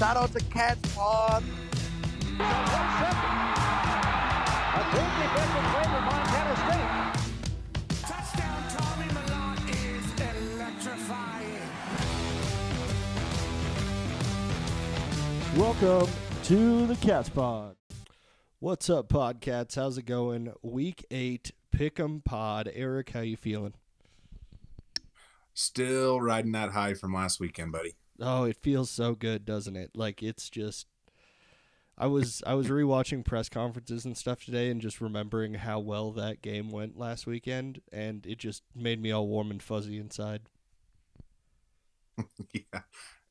Shout out to Cat's Pawd. A big defensive play for Montana State. Touchdown, Tommy Malone is electrifying. Welcome to the Cat's Pod. What's up, Podcats? How's it going? Week 8, Pick Em Pawd. Eric, how you feeling? Still riding that high from last weekend, buddy. Oh, it feels so good, doesn't it? Like, it's just... I was rewatching press conferences and stuff today and just remembering how well that game went last weekend, and it just made me all warm and fuzzy inside.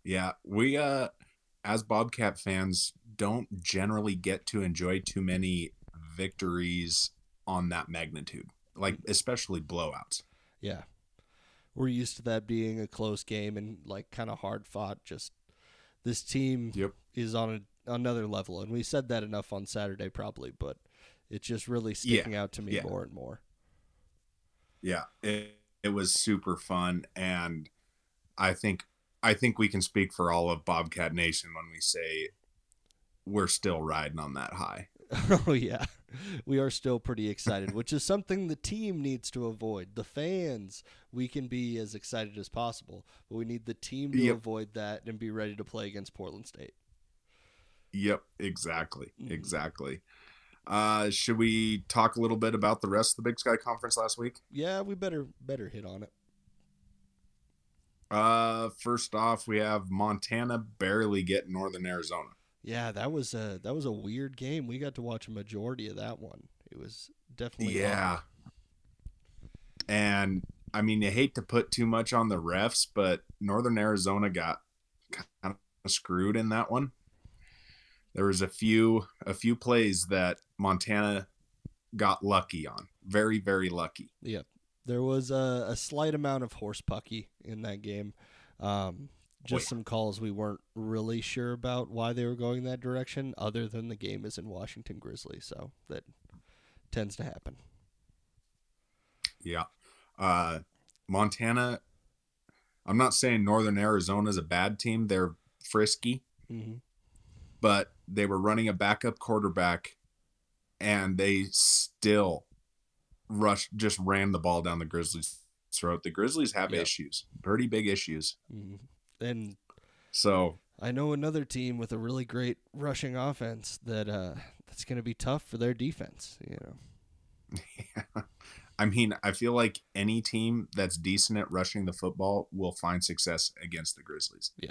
Yeah. We, as Bobcat fans, don't generally get to enjoy too many victories on that magnitude, like especially blowouts. Yeah. We're used to that being a close game and, like, kind of hard fought. Just this team is on another level, and we said that enough on Saturday probably, but it's just really sticking out to me more and more. Yeah, it was super fun, and I think we can speak for all of Bobcat Nation when we say we're still riding on that high. Oh, yeah. We are still pretty excited, which is something the team needs to avoid. The fans, we can be as excited as possible, but we need the team to avoid that and be ready to play against Portland State. Yep, exactly. Should we talk a little bit about the rest of the Big Sky Conference last week? Yeah, we better hit on it. First off, we have Montana barely getting Northern Arizona. Yeah, that was a weird game. We got to watch a majority of that one. It was definitely odd. And I mean, you hate to put too much on the refs, but Northern Arizona got kind of screwed in that one. There was a few plays that Montana got lucky on. Very, very lucky. Yep. There was a slight amount of horse pucky in that game. Some calls we weren't really sure about why they were going that direction, other than the game is in Washington Grizzly, so that tends to happen. Yeah. Montana, I'm not saying Northern Arizona is a bad team. They're frisky. Mm-hmm. But they were running a backup quarterback, and they still just ran the ball down the Grizzlies' throat. The Grizzlies have issues, pretty big issues. Mm-hmm. And so I know another team with a really great rushing offense that's going to be tough for their defense. Yeah. I mean, I feel like any team that's decent at rushing the football will find success against the Grizzlies. Yeah.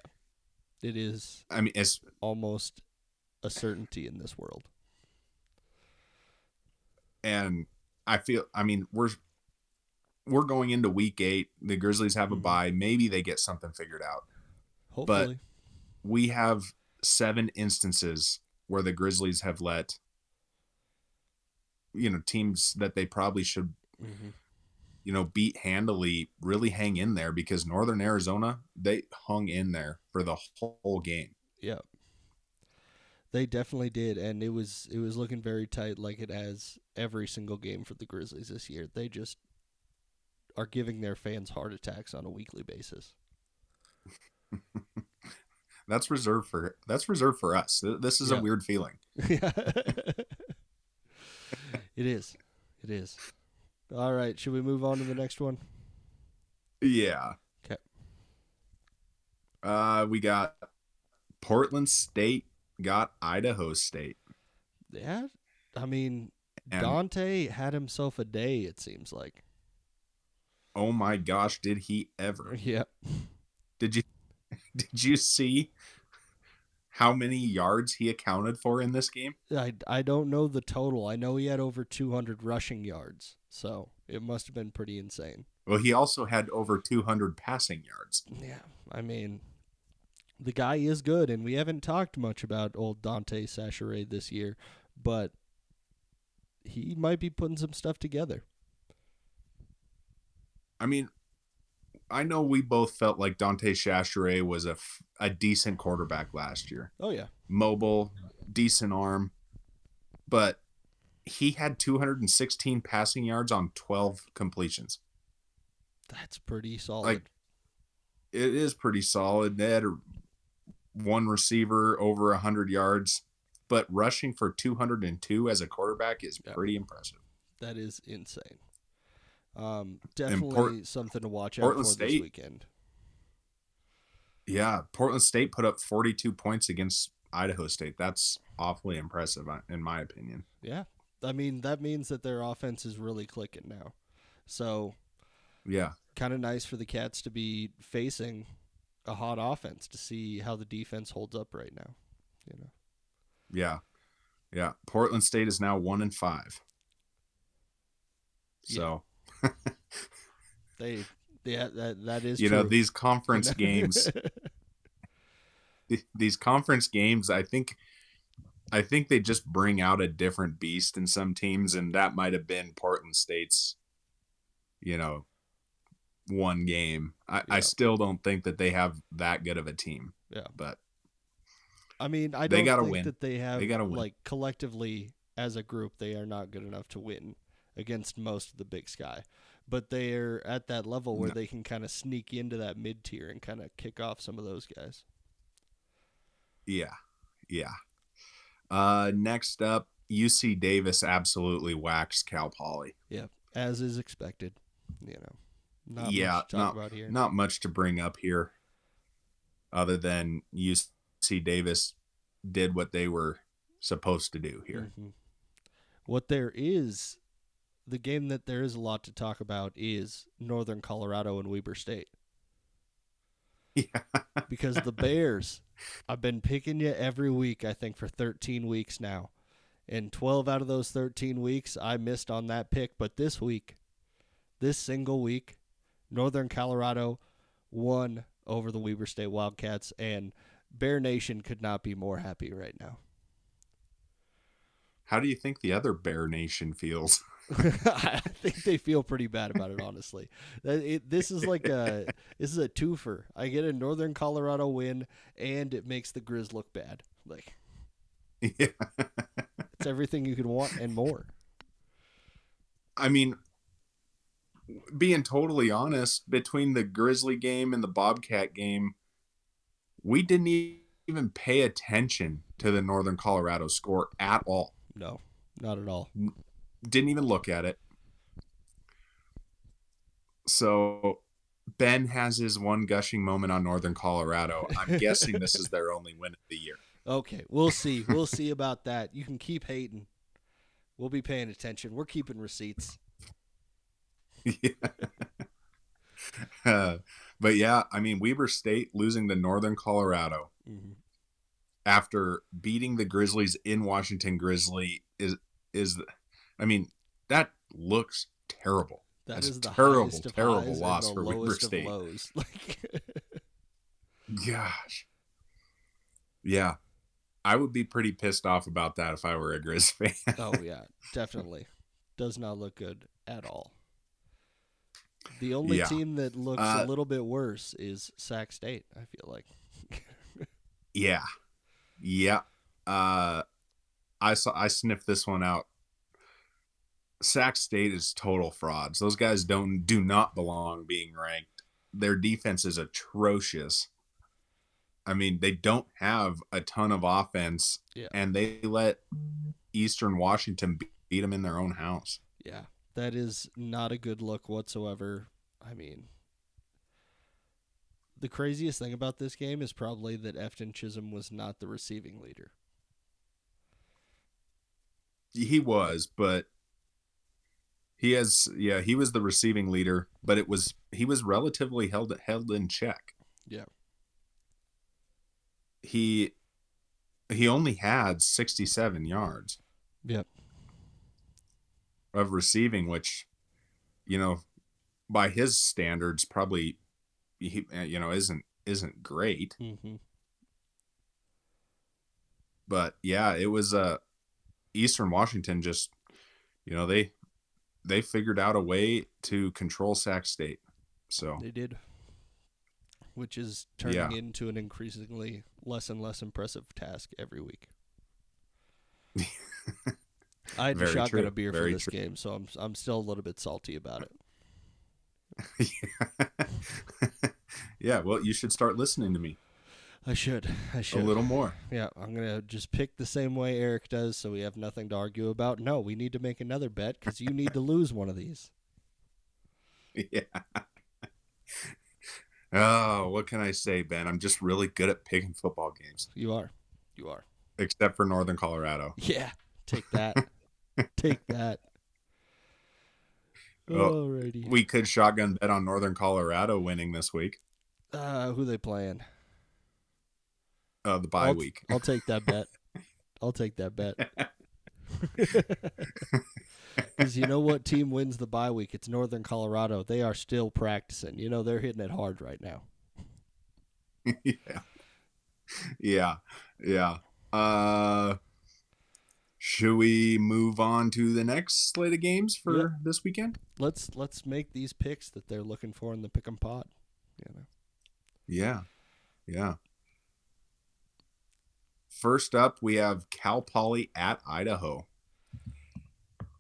It is. I mean, it's almost a certainty in this world. And we're going into week 8. The Grizzlies have a bye. Maybe they get something figured out. Hopefully. But we have 7 instances where the Grizzlies have let, teams that they probably should, beat handily, really hang in there, because Northern Arizona, they hung in there for the whole game. Yeah. They definitely did, and it was looking very tight, like it has every single game for the Grizzlies this year. They just are giving their fans heart attacks on a weekly basis. That's reserved for us. This is a weird feeling. Yeah. It is. All right, should we move on to the next one? Yeah. Okay. We got Portland State got Idaho State. Yeah, I mean, Dante had himself a day, it seems like. Oh my gosh, did he ever? Yeah. Did you see how many yards he accounted for in this game? I don't know the total. I know he had over 200 rushing yards, so it must have been pretty insane. Well, he also had over 200 passing yards. Yeah, I mean, the guy is good, and we haven't talked much about old Dante Sacheret this year, but he might be putting some stuff together. I mean, I know we both felt like Dante Sacheret was a decent quarterback last year. Oh, yeah. Mobile, decent arm, but he had 216 passing yards on 12 completions. That's pretty solid. Like, it is pretty solid. They had one receiver over 100 yards, but rushing for 202 as a quarterback is pretty impressive. That is insane. And Definitely something to watch out Portland for State, this weekend. Yeah, Portland State put up 42 points against Idaho State. That's awfully impressive, in my opinion. Yeah. I mean, that means that their offense is really clicking now. So, yeah, kind of nice for the Cats to be facing a hot offense to see how the defense holds up right now. Yeah. Portland State is now 1-5. So, that is you true. know, these conference games. These conference games, I think they just bring out a different beast in some teams, and that might have been Portland State's, one game. I still don't think that they have that good of a team. Yeah, but I mean, I they don't gotta think win. that they have They gotta win. like collectively as a group they are not good enough to win against most of the Big Sky, but they are at that level where they can kind of sneak into that mid tier and kind of kick off some of those guys. Yeah. Next up, UC Davis absolutely waxed Cal Poly. Yeah, as is expected. Not much to talk about here. Not much to bring up here, other than UC Davis did what they were supposed to do here. Mm-hmm. What there is, the game that there is a lot to talk about is Northern Colorado and Weber State. Yeah. Because the Bears, I've been picking you every week, I think, for 13 weeks now. And 12 out of those 13 weeks, I missed on that pick. But this week, this single week, Northern Colorado won over the Weber State Wildcats, and Bear Nation could not be more happy right now. How do you think the other Bear Nation feels? I think they feel pretty bad about it, honestly. This is a twofer. I get a Northern Colorado win, and it makes the Grizz look bad. Yeah. It's everything you could want and more. I mean, being totally honest, between the Grizzly game and the Bobcat game, we didn't even pay attention to the Northern Colorado score at all. No, not at all. Didn't even look at it. So Ben has his one gushing moment on Northern Colorado. I'm guessing this is their only win of the year. Okay, we'll see. We'll see about that. You can keep hating. We'll be paying attention. We're keeping receipts. Yeah. But yeah, I mean, Weber State losing to Northern Colorado after beating the Grizzlies in Washington Grizzly is I mean, that looks terrible. That's is the terrible loss for Weber State. Gosh. Yeah. I would be pretty pissed off about that if I were a Grizz fan. Oh, yeah, definitely. Does not look good at all. The only team that looks a little bit worse is Sac State, I feel like. Yeah. I sniffed this one out. Sac State is total frauds. Those guys do not belong being ranked. Their defense is atrocious. I mean, they don't have a ton of offense, and they let Eastern Washington beat them in their own house. Yeah, that is not a good look whatsoever. I mean, the craziest thing about this game is probably that Efton Chisholm was not the receiving leader. He was, but he was the receiving leader, but he was relatively held in check. Yeah. He only had 67 yards. Yep. Of receiving, which, by his standards, probably, isn't great. Mm-hmm. But yeah, it was Eastern Washington just, they figured out a way to control Sac State. So they did, which is turning into an increasingly less and less impressive task every week. I had to shotgun a beer for this game, so I'm still a little bit salty about it. Yeah, well, you should start listening to me. I should. a little more. Yeah, I'm going to just pick the same way Eric does so we have nothing to argue about. No, we need to make another bet because you need to lose one of these. Yeah. Oh, what can I say, Ben? I'm just really good at picking football games, You are. You are. except for Northern Colorado. Yeah, take that. Take that. Well, Alrighty. we could shotgun bet on Northern Colorado winning this week. Who they playing? The bye week. I'll take that bet. I'll take that bet. Because you know what team wins the bye week? It's Northern Colorado. They are still practicing. You know, they're hitting it hard right now. Yeah. Should we move on to the next slate of games for this weekend? Let's make these picks that they're looking for in the Pick 'em Pawd. You know. Yeah. First up, we have Cal Poly at Idaho.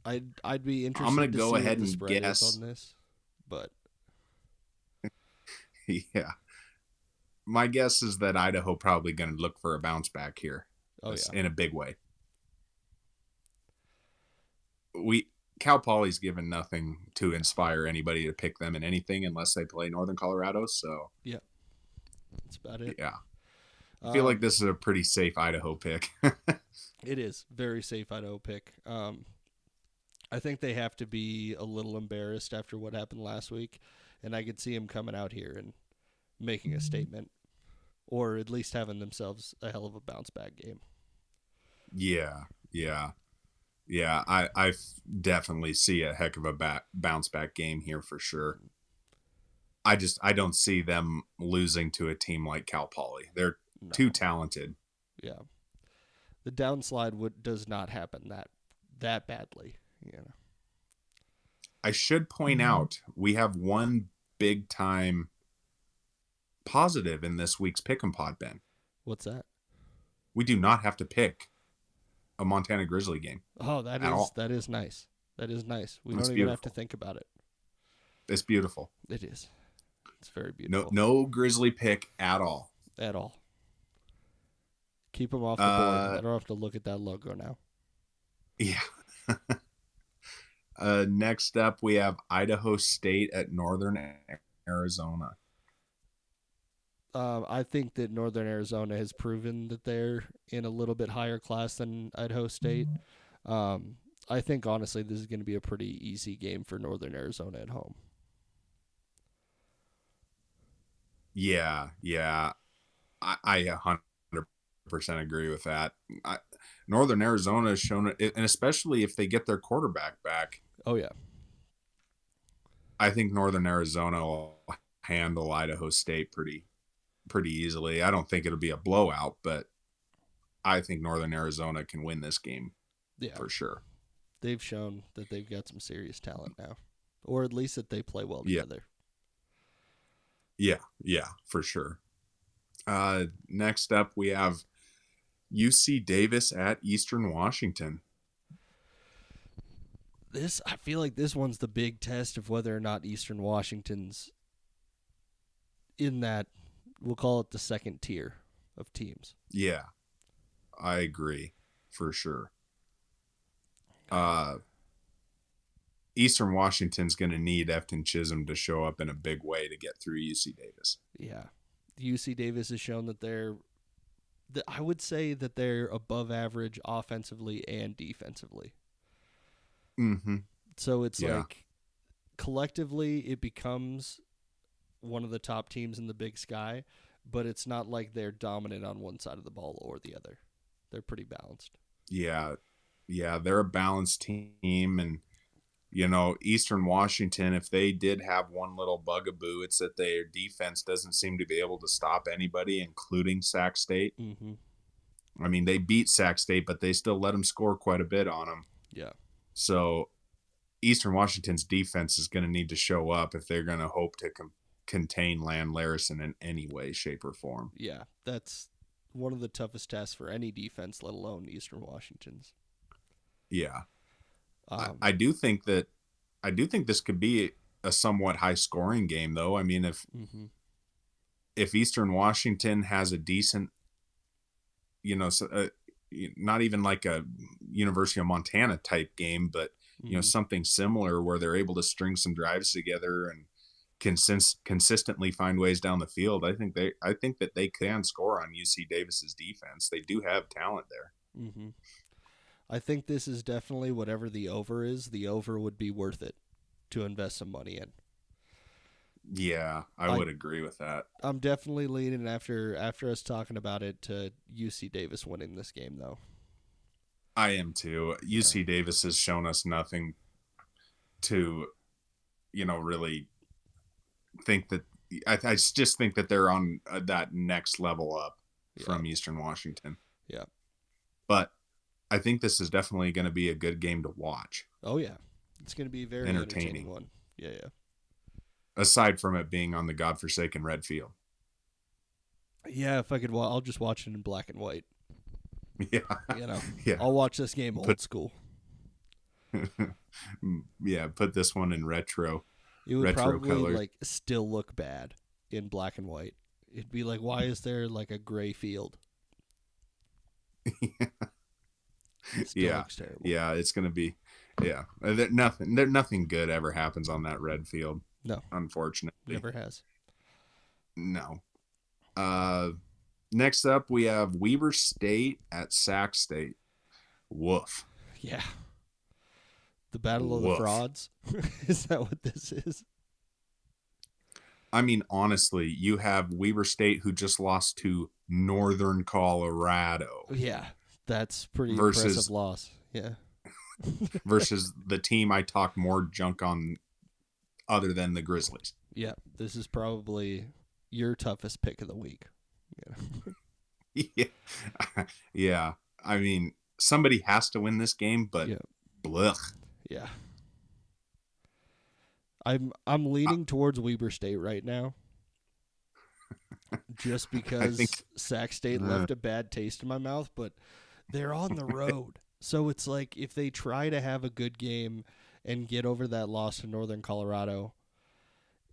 I'd be interested. I'm gonna to go see ahead what the and spread guess is on this, but yeah. My guess is that Idaho probably going to look for a bounce back here. In a big way. Cal Poly's given nothing to inspire anybody to pick them in anything unless they play Northern Colorado. So yeah, that's about it. Yeah, I feel like this is a pretty safe Idaho pick. It is very safe Idaho pick. I think they have to be a little embarrassed after what happened last week, and I could see them coming out here and making a statement, or at least having themselves a hell of a bounce back game. Yeah. I definitely see a heck of a bounce back game here for sure. I don't see them losing to a team like Cal Poly. They're too talented. Yeah, the downslide does not happen that badly. You know. I should point out we have one big time positive in this week's Pick 'em Pawd, Ben. What's that? We do not have to pick a Montana Grizzly game. Oh, that is nice. That is nice. We don't even have to think about it. It's beautiful. It is. It's very beautiful. No Grizzly pick at all. At all. Keep them off the board. I don't have to look at that logo now. Yeah. Next up, we have Idaho State at Northern Arizona. I think that Northern Arizona has proven that they're in a little bit higher class than Idaho State. I think, honestly, this is going to be a pretty easy game for Northern Arizona at home. Yeah. I 100% agree with that. Northern Arizona has shown it, and especially if they get their quarterback back. Oh, yeah. I think Northern Arizona will handle Idaho State pretty easily. I don't think it'll be a blowout, but I think Northern Arizona can win this game for sure. They've shown that they've got some serious talent now, or at least that they play well together. Yeah, for sure. Next up, we have UC Davis at Eastern Washington. I feel like this one's the big test of whether or not Eastern Washington's in that, we'll call it the second tier of teams. Yeah, I agree for sure. Eastern Washington's going to need Efton Chisholm to show up in a big way to get through UC Davis. Yeah. UC Davis has shown that I would say that they're above average offensively and defensively. Mm-hmm. So it's like collectively it becomes one of the top teams in the Big Sky, but it's not like they're dominant on one side of the ball or the other. They're pretty balanced. Yeah, they're a balanced team, and Eastern Washington, if they did have one little bugaboo, it's that their defense doesn't seem to be able to stop anybody, including Sac State. Mm-hmm. I mean, they beat Sac State, but they still let them score quite a bit on them. Yeah. So Eastern Washington's defense is going to need to show up if they're going to hope to contain Land Larison in any way, shape, or form. Yeah, that's one of the toughest tests for any defense, let alone Eastern Washington's. Yeah. I do think this could be a somewhat high scoring game, though. I mean, if Eastern Washington has a decent, not even like a University of Montana type game, but something similar where they're able to string some drives together and consistently find ways down the field. I think that they can score on UC Davis's defense. They do have talent there. Mm-hmm. I think this is definitely whatever the over is. The over would be worth it to invest some money in. Yeah, I would agree with that. I'm definitely leaning after us talking about it to UC Davis winning this game, though. I am too. UC Davis has shown us nothing to, really think that. I just think that they're on that next level up from Eastern Washington. Yeah. But I think this is definitely going to be a good game to watch. Oh, yeah. It's going to be a very entertaining one. Yeah. Aside from it being on the godforsaken red field. Yeah, if I could, I'll just watch it in black and white. Yeah. Yeah. I'll watch this game old school. Yeah, put this one in retro. It would retro probably color. still look bad in black and white. It'd be like, why is there a gray field? It still looks terrible. Yeah, it's gonna be. Yeah, nothing good ever happens on that red field. No, unfortunately, never has. No. Next up, we have Weber State at Sac State. Woof. Yeah. The Battle of the Frauds. Is that what this is? I mean, honestly, you have Weber State who just lost to Northern Colorado. Yeah, that's pretty impressive loss. Yeah. Versus the team I talk more junk on other than the Grizzlies. Yeah, this is probably your toughest pick of the week. Yeah. Yeah. I mean, somebody has to win this game, but blech. Yeah. I'm leaning towards Weber State right now. Just because Sac State left a bad taste in my mouth, but they're on the road. So it's like if they try to have a good game and get over that loss to Northern Colorado,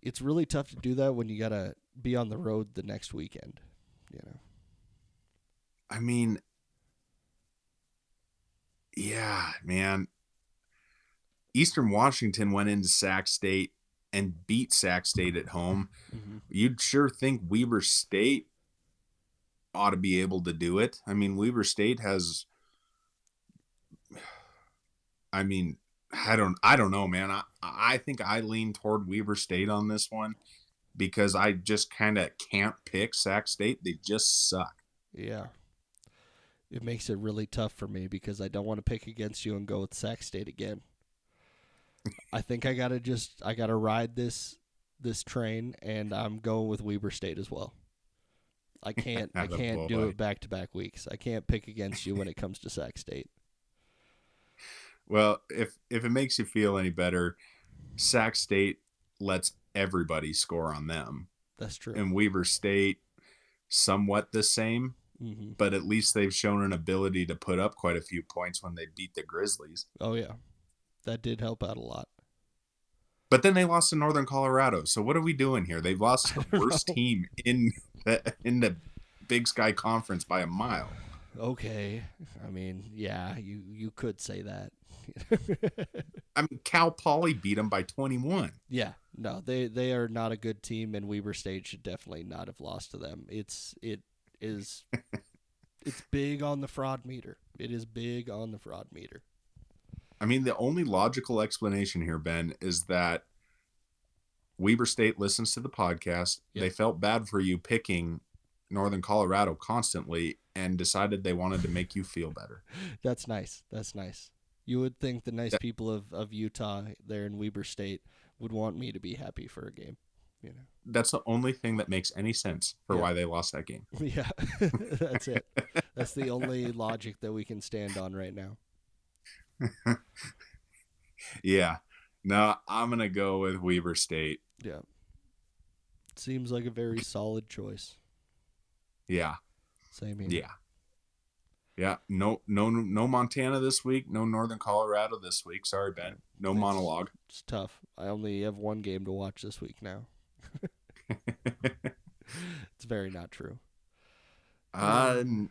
it's really tough to do that when you got to be on the road the next weekend, I mean, yeah, man. Eastern Washington went into Sac State and beat Sac State at home. Mm-hmm. You'd sure think Weber State ought to be able to do it. I mean, Weber State has... I mean, I don't know, man. I think I lean toward Weber State on this one because I just kind of can't pick Sac State. They just suck. Yeah. It makes it really tough for me because I don't want to pick against you and go with Sac State again. I think I gotta ride this train, and I'm going with Weber State as well. I can't do it back-to-back weeks. I can't pick against you when it comes to Sac State. Well, if it makes you feel any better, Sac State lets everybody score on them. That's true. And Weber State, somewhat the same, but at least they've shown an ability to put up quite a few points when they beat the Grizzlies. Oh, yeah. That did help out a lot. But then they lost to Northern Colorado. So what are we doing here? They've lost to the worst team in the Big Sky Conference by a mile. Okay. I mean, yeah, you could say that. I mean, Cal Poly beat them by 21. Yeah. No, they are not a good team, and Weber State should definitely not have lost to them. It's big on the fraud meter. It is big on the fraud meter. I mean, the only logical explanation here, Ben, is that Weber State listens to the podcast. Yep. They felt bad for you picking Northern Colorado constantly and decided they wanted to make you feel better. That's nice. That's nice. You would think the nice people of Utah there in Weber State would want me to be happy for a game. That's the only thing that makes any sense for why they lost that game. Yeah, that's it. That's the only logic that we can stand on right now. Yeah. No, I'm going to go with Weber State. Yeah. Seems like a very solid choice. Yeah. Same here. Yeah. Yeah. No Montana this week. No Northern Colorado this week. Sorry, Ben. No monologue. It's tough. I only have one game to watch this week now. It's very not true. And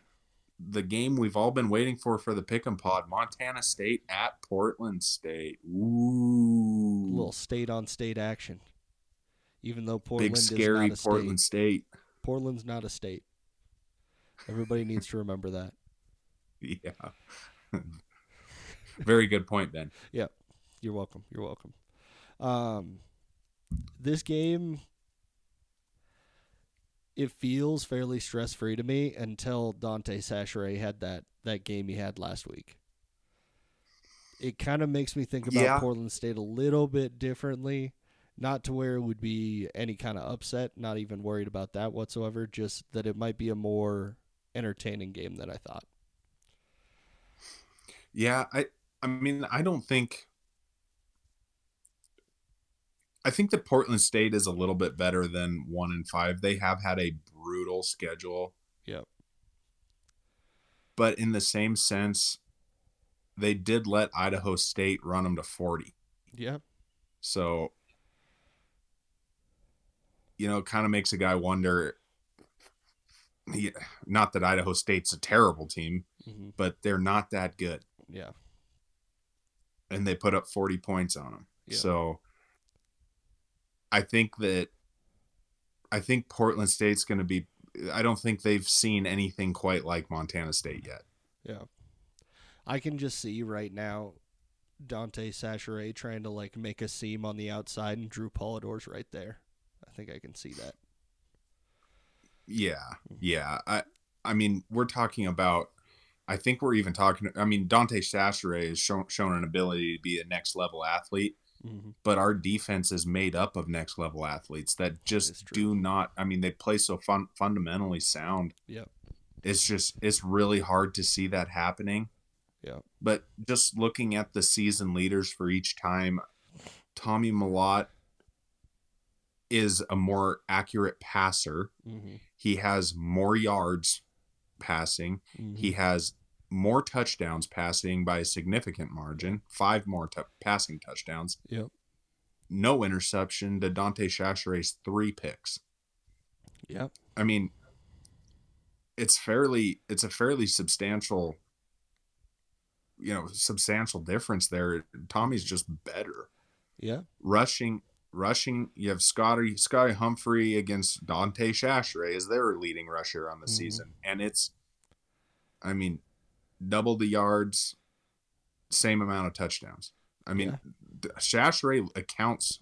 the game we've all been waiting for the Pick 'em Pawd, Montana State at Portland State. Ooh. Little state-on-state action. Even though Portland Big is scary not a Portland state. State. Portland's not a state. Everybody needs to remember that. Yeah. Very good point, Ben. Yeah. You're welcome. This game, it feels fairly stress-free to me until Dante Sacheret had that game he had last week. It kind of makes me think about Portland State a little bit differently. Not to where it would be any kind of upset, not even worried about that whatsoever, just that it might be a more entertaining game than I thought. Yeah, I mean, I think that Portland State is a little bit better than 1-5. They have had a brutal schedule. Yep. But in the same sense, they did let Idaho State run them to 40. Yep. So, it kind of makes a guy wonder. Not that Idaho State's a terrible team, but they're not that good. Yeah. And they put up 40 points on them. Yeah. So I think Portland State's going to be, I don't think they've seen anything quite like Montana State yet. Yeah. I can just see right now Dante Sacheret trying to make a seam on the outside and Drew Polidor's right there. I think I can see that. Yeah. Yeah. I mean, we're talking about, I think we're even talking, I mean, Dante Sacheret has shown an ability to be a next level athlete, but our defense is made up of next level athletes that just do not, I mean, they play so fundamentally sound. Yeah. It's really hard to see that happening. Yeah. But just looking at the season leaders for each time, Tommy Mellott is a more accurate passer. He has more yards passing. He has more touchdowns passing by a significant margin, 5 more passing touchdowns. Yep. No interception to Dante Sacheret's 3 picks. Yep. I mean, it's a fairly substantial, substantial difference there. Tommy's just better. Yeah. Rushing, you have Scotty Humphrey against Dante Sacheret as their leading rusher on the season. And it's, I mean, double the yards, same amount of touchdowns. I mean, Sacheret accounts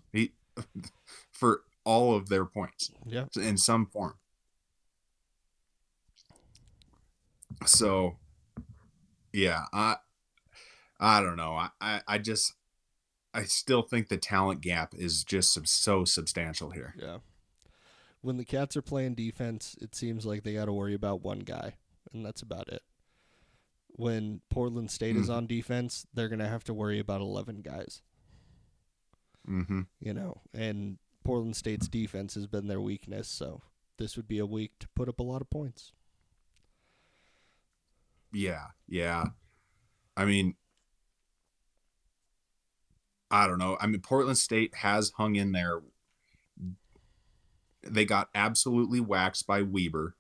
for all of their points in some form. So, yeah, I don't know. I still think the talent gap is just so substantial here. Yeah. When the Cats are playing defense, it seems like they got to worry about one guy, and that's about it. When Portland State is on defense, they're going to have to worry about 11 guys. And Portland State's defense has been their weakness, so this would be a week to put up a lot of points. Yeah. I mean, I don't know. I mean, Portland State has hung in there. They got absolutely waxed by Weber.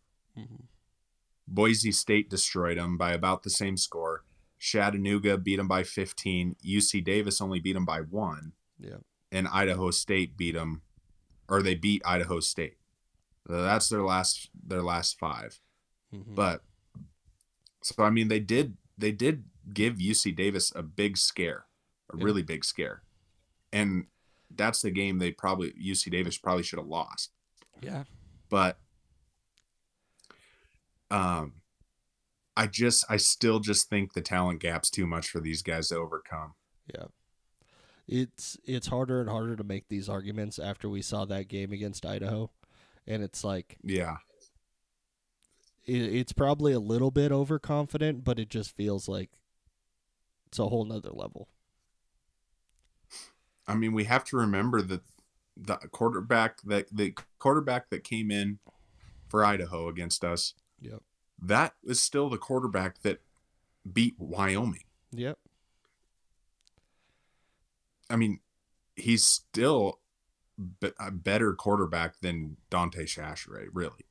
Boise State destroyed them by about the same score. Chattanooga beat them by 15. UC Davis only beat them by 1. Yeah. And Idaho State beat Idaho State. So that's their last 5. But so I mean, they did give UC Davis a big scare, really big scare, and that's the game UC Davis probably should have lost. Yeah. But I still just think the talent gap's too much for these guys to overcome. Yeah. It's harder and harder to make these arguments after we saw that game against Idaho, and it's like, yeah, it's probably a little bit overconfident, but it just feels like it's a whole nother level. I mean, we have to remember that the quarterback that came in for Idaho against us, that was still the quarterback that beat Wyoming. Yep. I mean, he's still a better quarterback than Dante Sacheret, really.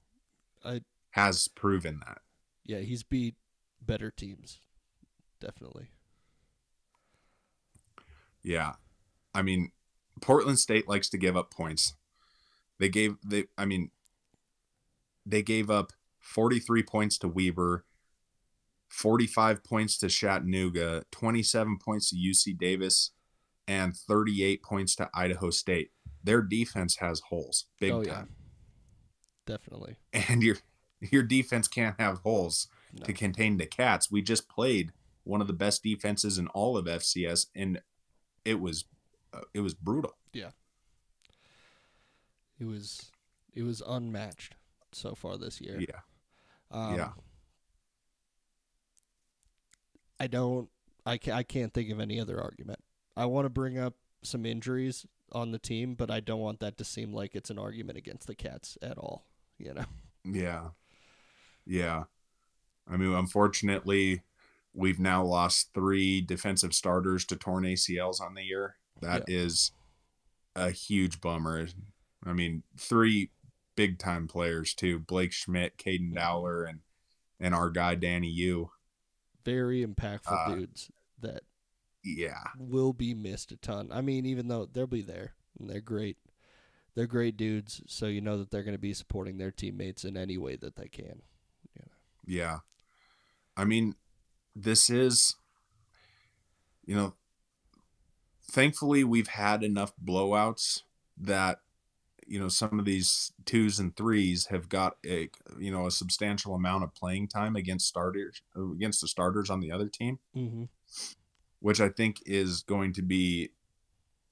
I has proven that. Yeah, he's beat better teams, definitely. Yeah. I mean, Portland State likes to give up points. They gave up 43 points to Weber, 45 points to Chattanooga, 27 points to UC Davis, and 38 points to Idaho State. Their defense has holes, Oh big yeah, time. definitely. And your defense can't have holes No. to contain the Cats. We just played one of the best defenses in all of FCS, and it was brutal. Yeah. It was unmatched so far this year. Yeah, Um, yeah, I can't think of any other argument. I want to bring up some injuries on the team, but I don't want that to seem like it's an argument against the Cats at all, you know. yeah, yeah. I mean, unfortunately, we've now lost 3 defensive starters to torn ACLs on the year. That Yeah. is a huge bummer. I mean, 3 big time players too: Blake Schmidt, Caden Dowler, and our guy Danny Yu. Very impactful Uh, dudes that yeah, will be missed a ton. I mean, even though they'll be there and they're great. They're great dudes, so you know that they're going to be supporting their teammates in any way that they can. yeah. I mean, this is, you know, thankfully we've had enough blowouts that some of these 2s and 3s have got a substantial amount of playing time against the starters on the other team, Mm-hmm. which I think is going to be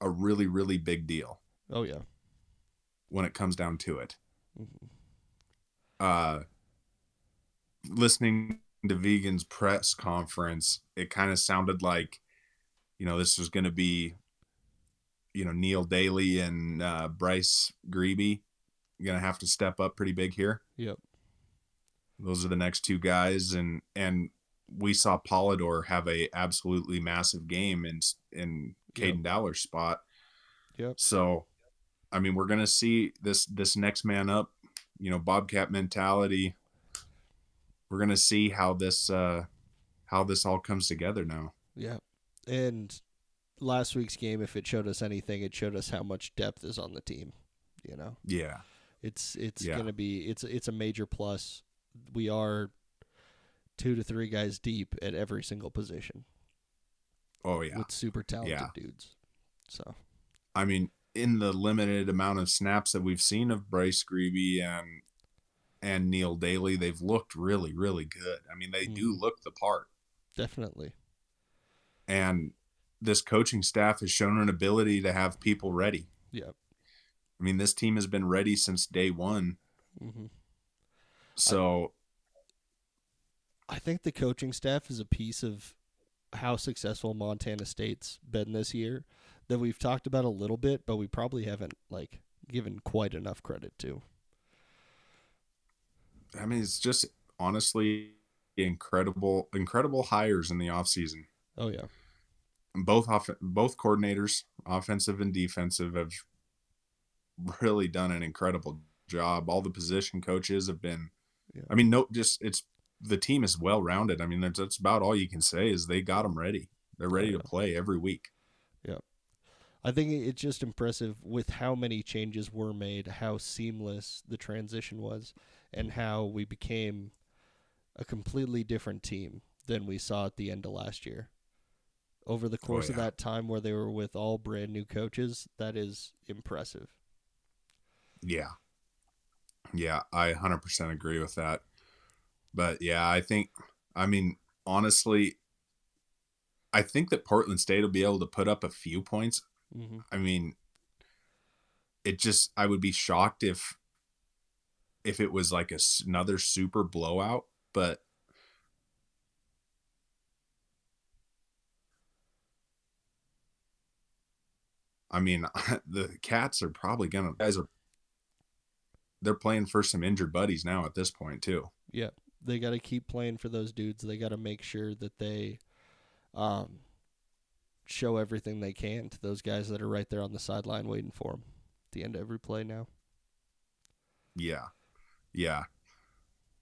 a really, really big deal Oh yeah. when it comes down to it. Mm-hmm. Listening to Vegan's press conference, it kind of sounded like this was going to be Neil Daly and Bryce Grebe going to have to step up pretty big here. Yep. Those are the next 2 guys, and we saw Polidor have a absolutely massive game in Caden Dowler's spot. Yep. So, I mean, we're gonna see this next man up, Bobcat mentality. We're gonna see how this all comes together now. Yeah. And last week's game, if it showed us anything, it showed us how much depth is on the team. You know, Yeah, it's yeah. gonna be it's a major plus. We are 2 to 3 guys deep at every single position. Oh yeah, with super talented yeah. dudes. So I mean, in the limited amount of snaps that we've seen of Bryce Grebe and Neil Daly, they've looked really, really good. I mean, they do look the part. definitely. And this coaching staff has shown an ability to have people ready. Yeah. I mean, this team has been ready since day one. Mm-hmm. So I think the coaching staff is a piece of how successful Montana State's been this year that we've talked about a little bit, but we probably haven't given quite enough credit to. I mean, it's just honestly incredible hires in the offseason. Oh yeah. Both coordinators, offensive and defensive, have really done an incredible job. All the position coaches have been. Yeah. I mean, the team is well rounded. I mean, that's about all you can say is they got them ready. They're ready to play every week. Yeah. I think it's just impressive with how many changes were made, how seamless the transition was, and how we became a completely different team than we saw at the end of last year. Over the course of that time where they were with all brand new coaches, that is impressive. Yeah. Yeah, I 100% agree with that. But yeah, honestly, I think that Portland State will be able to put up a few points. Mm-hmm. I mean, I would be shocked if it was like another super blowout, but I mean, the Cats are probably they're playing for some injured buddies now at this point too. Yeah, they got to keep playing for those dudes. They got to make sure that they show everything they can to those guys that are right there on the sideline waiting for them at the end of every play now. Yeah. Yeah.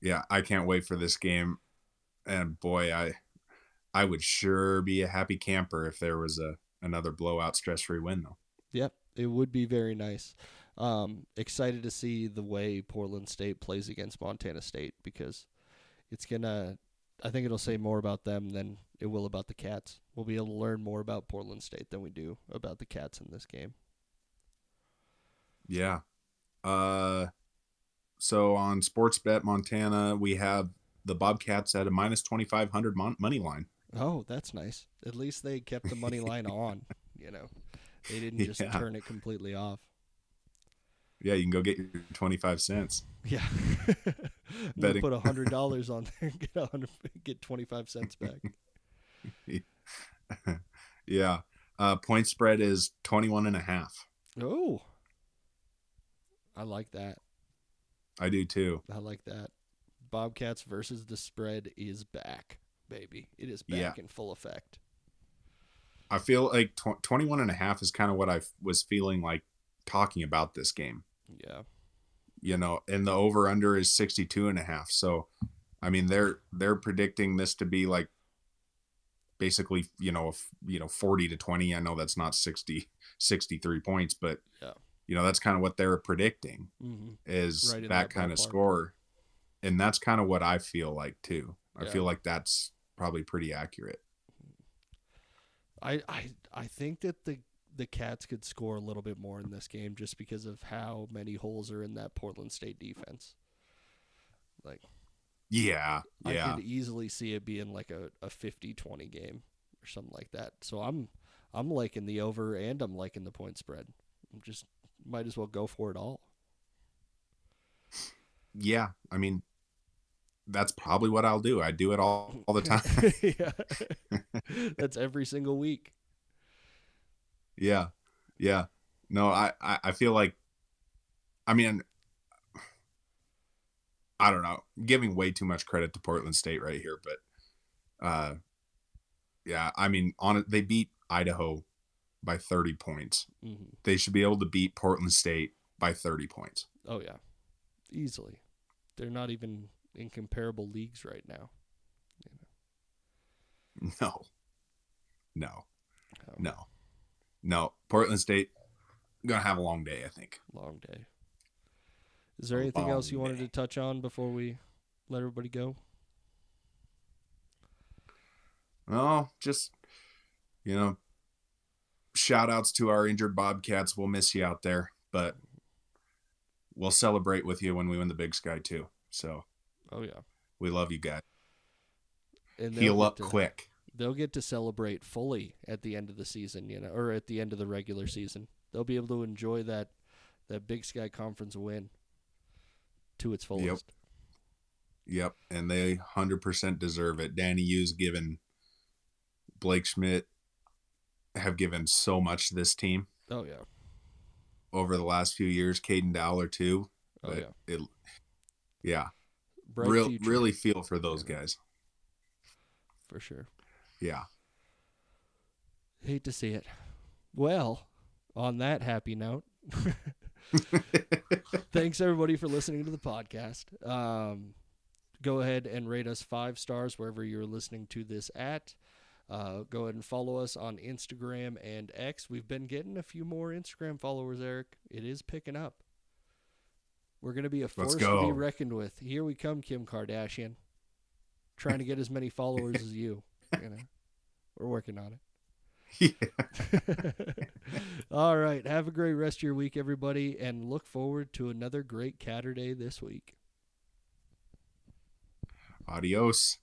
Yeah, I can't wait for this game. And boy, I would sure be a happy camper if there was another blowout stress-free win though. Yep, it would be very nice. Excited to see the way Portland State plays against Montana State because I think it'll say more about them than it will about the Cats. We'll be able to learn more about Portland State than we do about the Cats in this game. Yeah. So on Sportsbet Montana, we have the Bobcats at a minus 2,500 money line. Oh, that's nice. At least they kept the money line on, They didn't just turn it completely off. Yeah, you can go get your 25 cents. Yeah. Betting. Put $100 on there and get 25 cents back. Yeah. Point spread is 21.5. Oh. I like that. I do too. I like that. Bobcats versus the spread is back, baby. It is back in full effect. I feel like 21.5 is kind of what I was feeling like talking about this game. Yeah. And the over under is 62.5. So, I mean, they're predicting this to be like basically, 40 to 20. I know that's not 63 points, but that's kind of what they're predicting is right that kind of score. And that's kind of what I feel like too. I feel like that's probably pretty accurate. I think that the Cats could score a little bit more in this game just because of how many holes are in that Portland State defense. Like, yeah. I could easily see it being like a 50-20 game or something like that. So I'm liking the over and I'm liking the point spread. I'm just might as well go for it all. Yeah, I mean, that's probably what I'll do. I do it all the time. Yeah. That's every single week. Yeah. Yeah. No, I feel like, I mean, I don't know, giving way too much credit to Portland State right here, but yeah, I mean, they beat Idaho by 30 points. Mm-hmm. They should be able to beat Portland State by 30 points. Oh yeah. Easily. They're not even in comparable leagues right now. No. Portland State gonna have a long day, I think. Long day. Is there anything else you wanted to touch on before we let everybody go? No, just shout outs to our injured Bobcats. We'll miss you out there, but we'll celebrate with you when we win the Big Sky too. So, oh yeah, we love you guys. And heal up quick. They'll get to celebrate fully at the end of the season, or at the end of the regular season. They'll be able to enjoy that Big Sky Conference win to its fullest. Yep, and they 100% deserve it. Danny Hughes Blake Schmidt have given so much to this team. Oh yeah. Over the last few years, Caden Dowler too. Oh yeah. Bright really feel for those guys. For sure. Yeah. Hate to see it. Well, on that happy note, thanks everybody for listening to the podcast. Go ahead and rate us 5 stars wherever you're listening to this at. Go ahead and follow us on Instagram and X. We've been getting a few more Instagram followers, Eric. It is picking up. We're going to be a force to be reckoned with. Here we come, Kim Kardashian. Trying to get as many followers as you. We're working on it. Yeah. All right. Have a great rest of your week, everybody, and look forward to another great Catterday this week. Adios.